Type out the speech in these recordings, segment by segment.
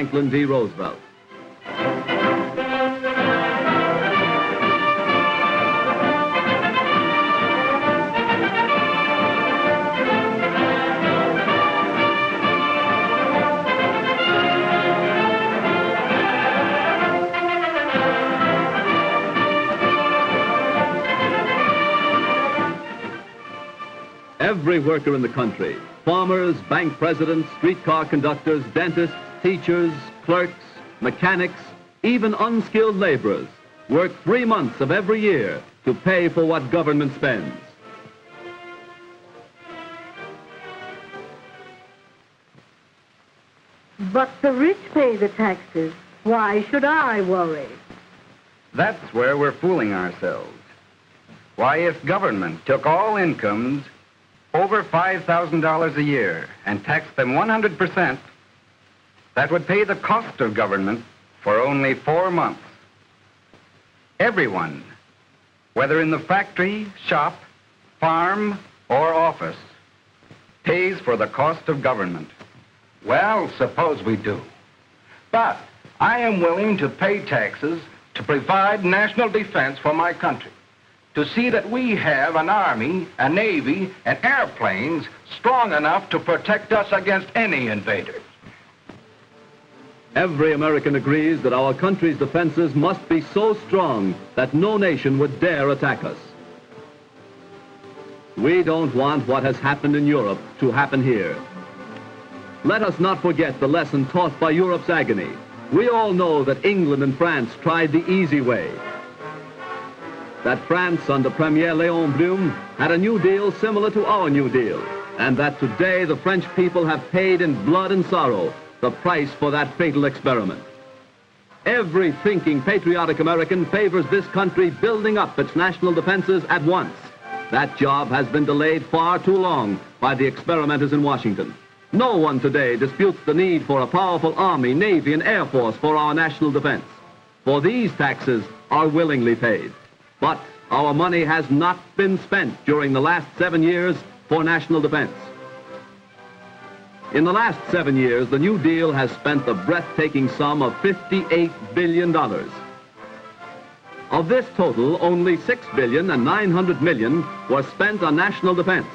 Franklin D. Roosevelt. Every worker in the country, farmers, bank presidents, streetcar conductors, dentists, teachers, clerks, mechanics, even unskilled laborers, work 3 months of every year to pay for what government spends. But the rich pay the taxes. Why should I worry? That's where we're fooling ourselves. Why, if government took all incomes over $5,000 a year and taxed them 100%, that would pay the cost of government for only 4 months. Everyone, whether in the factory, shop, farm, or office, pays for the cost of government. Well, suppose we do. But I am willing to pay taxes to provide national defense for my country, to see that we have an army, a navy, and airplanes strong enough to protect us against any invaders. Every American agrees that our country's defenses must be so strong that no nation would dare attack us. We don't want what has happened in Europe to happen here. Let us not forget the lesson taught by Europe's agony. We all know that England and France tried the easy way. That France under Premier Léon Blum had a New Deal similar to our New Deal, and that today the French people have paid in blood and sorrow the price for that fatal experiment. Every thinking, patriotic American favors this country building up its national defenses at once. That job has been delayed far too long by the experimenters in Washington. No one today disputes the need for a powerful Army, Navy, and Air Force for our national defense. For these taxes are willingly paid. But our money has not been spent during the last 7 years for national defense. In the last 7 years, the New Deal has spent the breathtaking sum of $58 billion. Of this total, only $6 billion and $900 million were spent on national defense.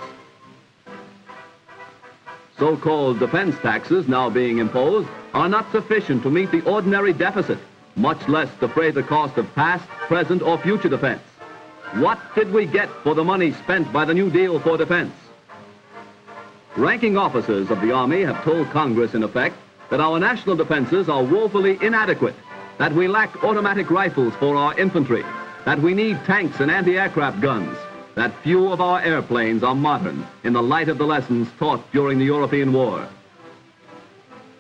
So-called defense taxes now being imposed are not sufficient to meet the ordinary deficit, much less defray the cost of past, present, or future defense. What did we get for the money spent by the New Deal for defense? Ranking officers of the Army have told Congress, in effect, that our national defenses are woefully inadequate, that we lack automatic rifles for our infantry, that we need tanks and anti-aircraft guns, that few of our airplanes are modern in the light of the lessons taught during the European War.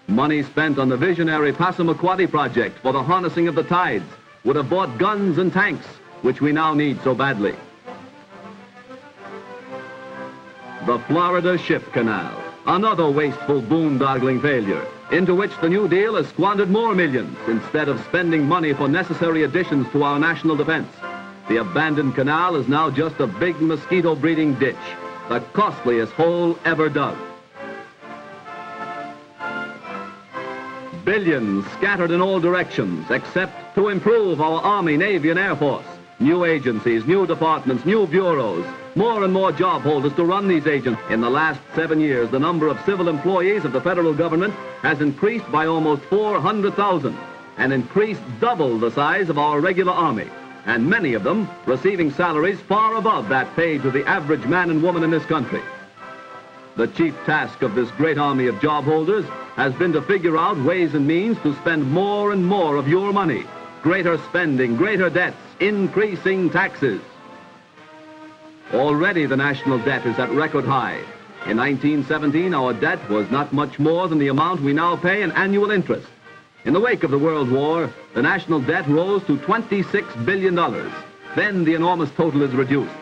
Money spent on the visionary Passamaquoddy project for the harnessing of the tides would have bought guns and tanks, which we now need so badly. The Florida Ship Canal, another wasteful boondoggling failure, into which the New Deal has squandered more millions instead of spending money for necessary additions to our national defense. The abandoned canal is now just a big mosquito-breeding ditch, the costliest hole ever dug. Billions scattered in all directions except to improve our Army, Navy, and Air Force. New agencies, new departments, new bureaus, more and more job holders to run these agents. In the last 7 years, the number of civil employees of the federal government has increased by almost 400,000 and increased double the size of our regular Army, and many of them receiving salaries far above that paid to the average man and woman in this country. The chief task of this great army of job holders has been to figure out ways and means to spend more and more of your money. Greater spending, greater debts, increasing taxes. Already the national debt is at record high. In 1917, our debt was not much more than the amount we now pay in annual interest. In the wake of the World War, the national debt rose to $26 billion. Then the enormous total is reduced.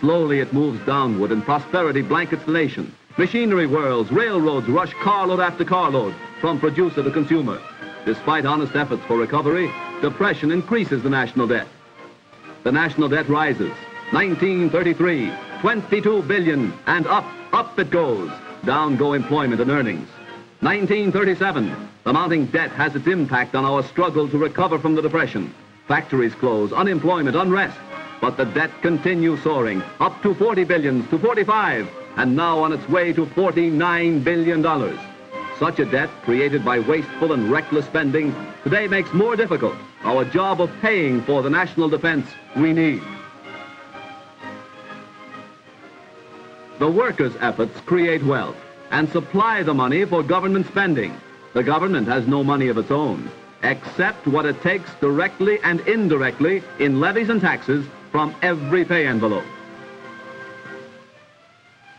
Slowly it moves downward and prosperity blankets the nation. Machinery whirls, railroads rush carload after carload from producer to consumer. Despite honest efforts for recovery, depression increases the national debt. The national debt rises. 1933, $22 billion, and up it goes. Down go employment and earnings. 1937. The mounting debt has its impact on our struggle to recover from the Depression. Factories close, unemployment, unrest. But the debt continues soaring, up to $40 billion to $45, and now on its way to $49 billion. Such a debt, created by wasteful and reckless spending, today makes more difficult our job of paying for the national defense we need. The workers' efforts create wealth and supply the money for government spending. The government has no money of its own, except what it takes directly and indirectly in levies and taxes from every pay envelope.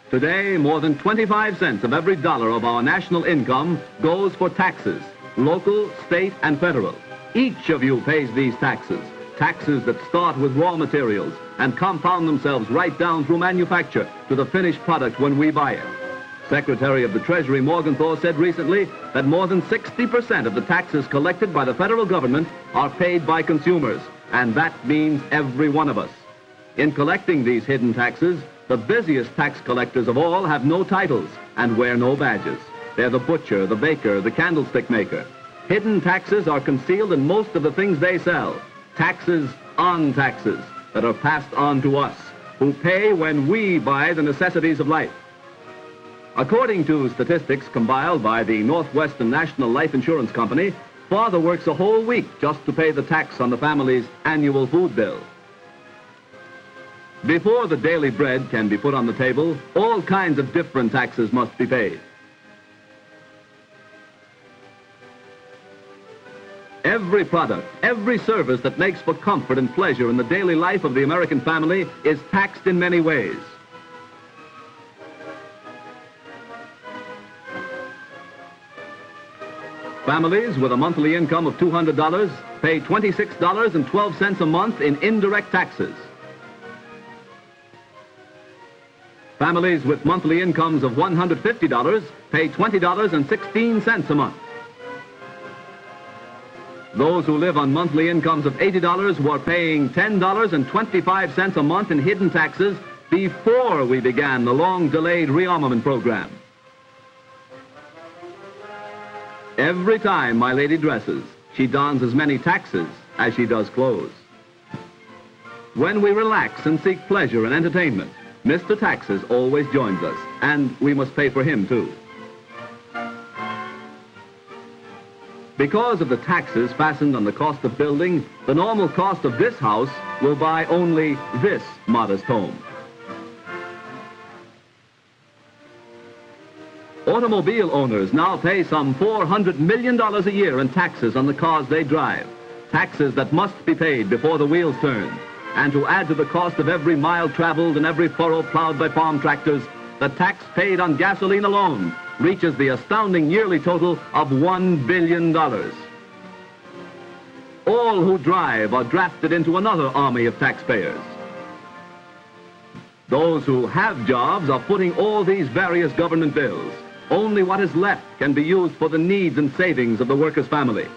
Today, more than 25 cents of every dollar of our national income goes for taxes, local, state, and federal. Each of you pays these taxes, taxes that start with raw materials and compound themselves right down through manufacture to the finished product when we buy it. Secretary of the Treasury Morgenthau said recently that more than 60% of the taxes collected by the federal government are paid by consumers, and that means every one of us. In collecting these hidden taxes, the busiest tax collectors of all have no titles and wear no badges. They're the butcher, the baker, the candlestick maker. Hidden taxes are concealed in most of the things they sell. Taxes on taxes that are passed on to us, who pay when we buy the necessities of life. According to statistics compiled by the Northwestern National Life Insurance Company, father works a whole week just to pay the tax on the family's annual food bill. Before the daily bread can be put on the table, all kinds of different taxes must be paid. Every product, every service that makes for comfort and pleasure in the daily life of the American family is taxed in many ways. Families with a monthly income of $200 pay $26.12 a month in indirect taxes. Families with monthly incomes of $150 pay $20.16 a month. Those who live on monthly incomes of $80 were paying $10.25 a month in hidden taxes before we began the long-delayed rearmament program. Every time my lady dresses, she dons as many taxes as she does clothes. When we relax and seek pleasure and entertainment, Mr. Taxes always joins us, and we must pay for him, too. Because of the taxes fastened on the cost of building, the normal cost of this house will buy only this modest home. Automobile owners now pay some $400 million a year in taxes on the cars they drive, taxes that must be paid before the wheels turn. And to add to the cost of every mile traveled and every furrow plowed by farm tractors, the tax paid on gasoline alone reaches the astounding yearly total of $1 billion. All who drive are drafted into another army of taxpayers. Those who have jobs are footing all these various government bills. Only what is left can be used for the needs and savings of the worker's family.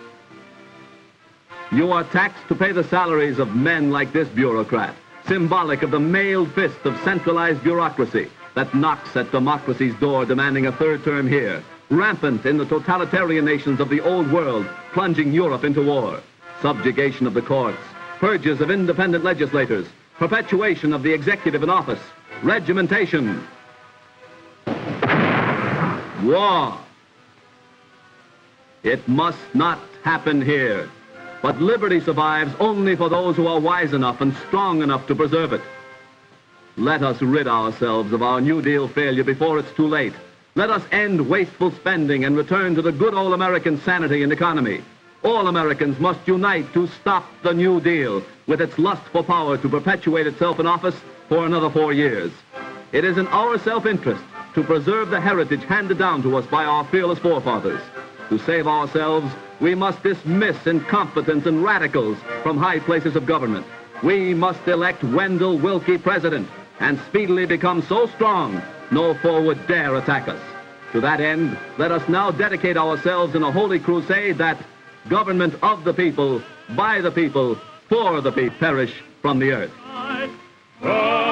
You are taxed to pay the salaries of men like this bureaucrat, symbolic of the mailed fist of centralized bureaucracy that knocks at democracy's door demanding a third term here, rampant in the totalitarian nations of the old world, plunging Europe into war, subjugation of the courts, purges of independent legislators, perpetuation of the executive in office, regimentation, war. It must not happen here. But liberty survives only for those who are wise enough and strong enough to preserve it. Let us rid ourselves of our New Deal failure before it's too late. Let us end wasteful spending and return to the good old American sanity and economy. All Americans must unite to stop the New Deal with its lust for power to perpetuate itself in office for another 4 years. It is in our self-interest to preserve the heritage handed down to us by our fearless forefathers. To save ourselves, we must dismiss incompetents and radicals from high places of government. We must elect Wendell Willkie president and speedily become so strong no foe would dare attack us. To that end, let us now dedicate ourselves in a holy crusade that government of the people, by the people, for the people, perish from the earth.